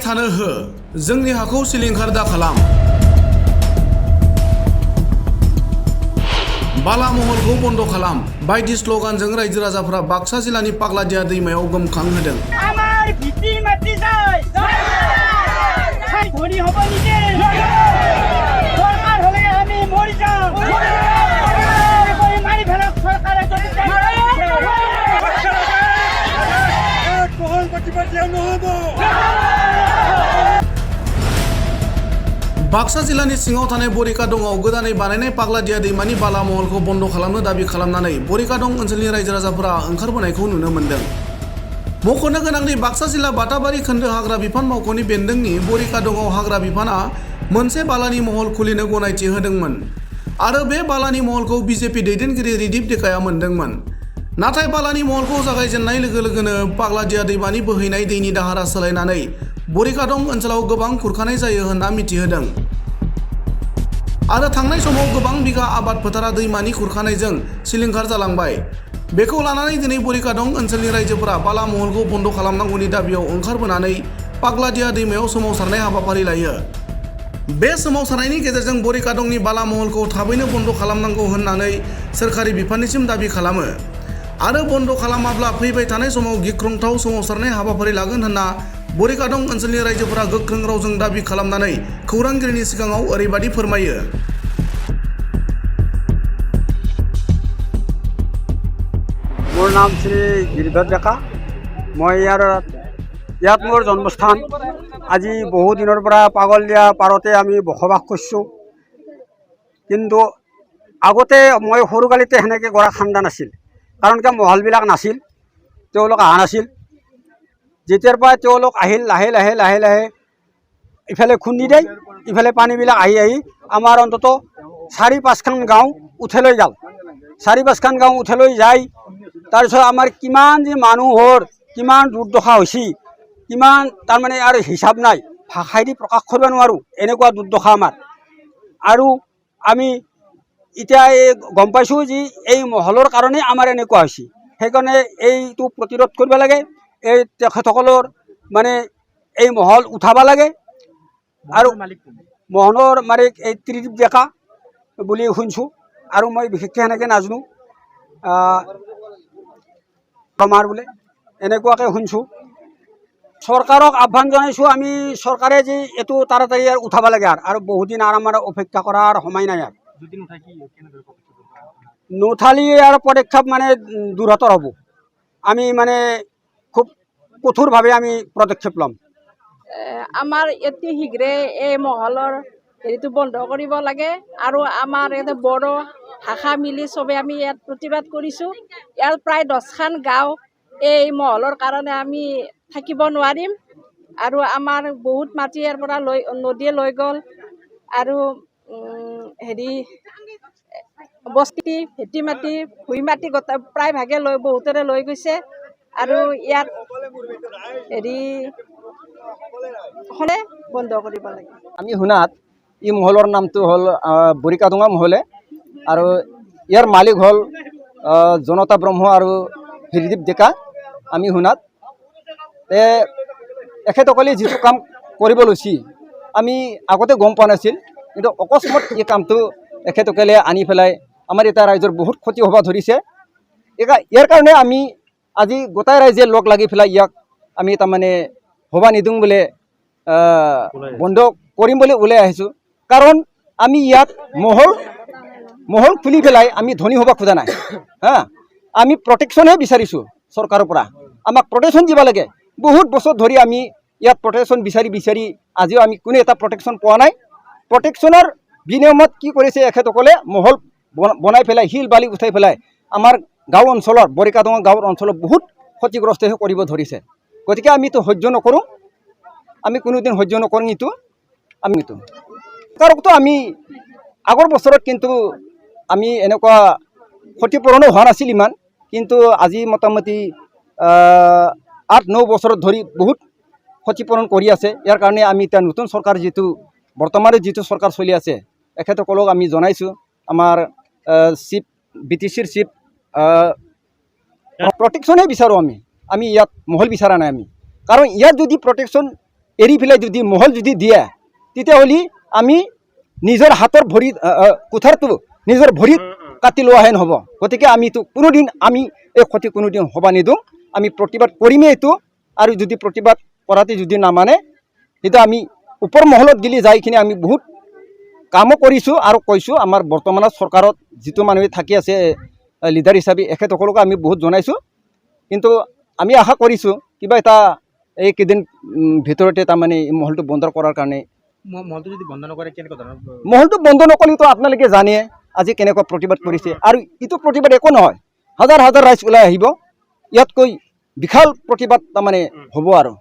थानो हो जोंनि हाखौ सिलिंखार दा खालाम बाला महलखौ बन्द खालाम बायदि स्लगानजों रायजो राजाफोरा बाक्सा जिल्लानि पाग्लादिया दैमायाव गोमखांहोदों। আমার ভিটি মাটি যায় খাই ধরি হব নিজে সরকার হলে আমি মরি যাম মারি ফেলক সরকারে যদি बाक्सा जिल्लानि सिङाव थानाय बरिकादंआव गोदानै बानायनाय पाग्लादिया दैमानि बाला महलखौ बन्द खालामनो दाबि खालामनानै बरिकादं ओनसोलनि रायजो राजाफोरा ओंखारबोनायखौ नुनो मोन्दों। मख'नो गोनांदि बाक्सा जिल्ला बाटाबारि खोन्दो हाग्रा बिफान मावख'नि बेन्दोंनि बरिकादंआव हाग्रा बिफाना मोनसे बालानि महल खुलिनो गनायथि होदोंमोन आरो बे बालानि महलखौ बिजेपि दैदेनगिरि रिदिप देकाया मोनदोंमोन। नाथाय बालानि महलखौ जागायजेननाय लोगो लोगोनो पाग्लादिया दैमानि बोहैनाय दैनि दाहारा सोलायनानै बरिकादं ओनसोलाव गोबां खुरखानाय जायो होनना मिथिहोदों आरो थांनाय समाव गोबां बिगा आबाद फोथारा दैमानि खुरखानायजों सिलिंखार जालांबाय। बेखौ लानानै दिनै बरिकादं ओनसोलनि रायजोफोरा बाला महलखौ बन्द खालामनांगौनि दाबियाव ओंखारबोनानै पाग्लादिया दैमायाव सोमावसारनाय हाबाफारि लायो। बे सोमावसारनायनि गेजेरजों बरिकादंनि बाला महलखौ थाबैनो बन्द खालामनांगौ होननानै सोरखारि बिफाननिसिम दाबि खालामो आरो बन्द खालामाब्ला फैबाय थानाय समाव गिख्रंथाव सोमावसारनाय हाबाफारि लागोन होनना बरिकादं ओनसोलनि रायजोफोरा गोख्रों रावजों दाबि खालामनानै खौरांगिरिनि सिगाङाव ओरैबादि फोरमायो। मोर नाम श्री गिरिधर डेका मैं ইয়াত मोर जन्मस्थान আজি বহু দিনৰ পৰা পাগলদিয়া পাৰতে আমি বসবাস কৰিছোঁ কিন্তু আগতে মই সৰুকালিতে সেনেকৈ গৰা খান্দা নাছিল কাৰণ কিয় মহলবিলাক নাছিল তেওঁলোক অহা নাছিল যেতিয়াৰ পৰা তেওঁলোক আহিল লাহে লাহে লাহে লাহে ইফালে খুন্দি দেয় ইফালে পানীবিলাক আহি আহি আমাৰ অন্তত ৪-৫খন গাঁও উঠেলৈ গ'ল ৪-৫খন গাঁও উঠেলৈ যায় তাৰপিছত আমাৰ কিমান যে মানুহৰ কিমান দুৰ্দশা হৈছে কিমান তাৰমানে আৰু হিচাপ নাই ভাষাইদি প্ৰকাশ কৰিব নোৱাৰোঁ এনেকুৱা দুৰ্দশা আমাৰ আৰু আমি এতিয়া গম পাইছোঁ যে এই মহলৰ কাৰণে আমাৰ এনেকুৱা হৈছে সেইকাৰণে এইটো প্ৰতিৰোধ কৰিব লাগে এই তেখেতসকলৰ মানে এই মহল উঠাব লাগে আৰু মহলৰ মালিক এই ত্ৰিদীপ ডেকা বুলি শুনিছোঁ আৰু মই বিশেষকৈ সেনেকৈ নাজানো আমাৰ বোলে এনেকুৱাকৈ শুনিছোঁ চৰকাৰক আহ্বান জনাইছোঁ আমি চৰকাৰে যে এইটো তাড়াতাড়ি উঠাব লাগে আৰু বহুদিন আমাৰ অপেক্ষা কৰাৰ সময় নাই আৰু নুঠালি আৰু পদক্ষেপ মানে দূৰতৰ হ'ব আমি মানে খুব কঠোৰভাৱে আমি পদক্ষেপ ল'ম। আমাৰ অতি শীঘ্ৰে এই মহলৰ হেৰিটো বন্ধ কৰিব লাগে আৰু আমাৰ ইয়াতে বড়ো ভাষা মিলি চবে আমি ইয়াত প্ৰতিবাদ কৰিছোঁ। ইয়াৰ প্ৰায় 10খন গাঁও এই মহলৰ কাৰণে আমি থাকিব নোৱাৰিম আৰু আমাৰ বহুত মাটি ইয়াৰ পৰা নদীয়ে লৈ গ'ল আৰু হেৰি বস্তি ভেটি মাটি ভুই মাটি গোটেই প্ৰায় ভাগে লৈ বহুতৰে লৈ গৈছে আৰু ইয়াত হেৰি হ'লে বন্ধ কৰিব লাগে। আমি শুনাত এই মহলৰ নামটো হ'ল বৰিকাদঙা মহলে আৰু ইয়াৰ মালিক হ'ল জনতা ব্ৰহ্ম আৰু হৃদীপ ডেকা আমি শুনাত এখেতসকলে যিটো কাম কৰিব লৈছে আমি আগতে গম পোৱা নাছিল কিন্তু অকস্মাত এই কামটো এখেতসকলে আনি পেলাই আমাৰ এটা ৰাইজৰ বহুত ক্ষতি হ'ব ধৰিছে ইয়াৰ কাৰণে আমি আজি গোটাই ৰাইজে লগ লাগি পেলাই ইয়াক আমি তাৰমানে হ'ব নিদিওঁ বোলে বন্ধ কৰিম বুলি ওলাই আহিছোঁ কাৰণ আমি ইয়াত মহল খুলি পেলাই আমি ধনী হ'ব খোজা নাই হা আমি প্ৰটেকশ্যনহে বিচাৰিছোঁ চৰকাৰৰ পৰা আমাক প্ৰটেকশ্যন দিব লাগে বহুত বছৰ ধৰি আমি ইয়াত প্ৰটেকশ্যন বিচাৰি আজিও আমি কোনো এটা প্ৰটেকশ্যন পোৱা নাই প্ৰটেকশ্যনৰ বিনিময়ত কি কৰিছে এখেতসকলে মহল বনাই পেলাই শিল বালি উঠাই পেলাই আমাৰ গাঁও অঞ্চলৰ বৰিকাদঙা গাঁৱৰ অঞ্চলত বহুত ক্ষতিগ্ৰস্ত হৈ কৰিব ধৰিছে গতিকে আমিতো সহ্য নকৰোঁ আমি কোনোদিন সহ্য নকৰোঁ আমি চৰকাৰকতো আমি আগৰ বছৰত কিন্তু আমি এনেকুৱা ক্ষতিপূৰণো হোৱা নাছিল ইমান কিন্তু আজি মোটামুটি 8-9 বছৰত ধৰি বহুত ক্ষতিপূৰণ কৰি আছে ইয়াৰ কাৰণে আমি এতিয়া নতুন চৰকাৰ যিটো বৰ্তমানে যিটো চৰকাৰ চলি আছে এখেতসকলক আমি জনাইছোঁ আমাৰ চিফ BTCৰ চিফ প্ৰটেকশ্যনহে বিচাৰোঁ আমি ইয়াত মহল বিচৰা নাই আমি কাৰণ ইয়াত যদি প্ৰটেকশ্যন এৰি পেলাই যদি মহল যদি দিয়ে তেতিয়াহ'লে আমি নিজৰ হাতৰ ভৰি কুঠাৰটো নিজৰ ভৰিত কাটি লোৱা হেন হ'ব। গতিকে আমিতো কোনোদিন আমি এই ক্ষতি কোনোদিন হ'ব নিদিওঁ। আমি প্ৰতিবাদ কৰিমেই এইটো, আৰু যদি প্ৰতিবাদ কৰাতে যদি নামানে তেতিয়া আমি ওপৰ মহলত গেলি যাইখিনি আমি বহুত কামো কৰিছোঁ আৰু কৈছোঁ। আমাৰ বৰ্তমানত চৰকাৰত যিটো মানুহে থাকি আছে লিডাৰ হিচাপে এখেতসকলকো আমি বহুত জনাইছোঁ। কিন্তু আমি আশা কৰিছোঁ কিবা এটা এইকেইদিন ভিতৰতে তাৰমানে এই মহলটো বন্ধ কৰাৰ কাৰণে। মহলটো যদি বন্ধ নকৰে কেনেকুৱা ধৰণৰ? মহলটো বন্ধ নকৰিলেতো আপোনালোকে জানে আজি কেনেকুৱা প্ৰতিবাদ কৰিছে, আৰু এইটো প্ৰতিবাদ একো নহয়, হাজাৰ হাজাৰ ৰাইজ ওলাই আহিব, ইয়াতকৈ বিশাল প্ৰতিবাদ তাৰমানে হ'ব আৰু।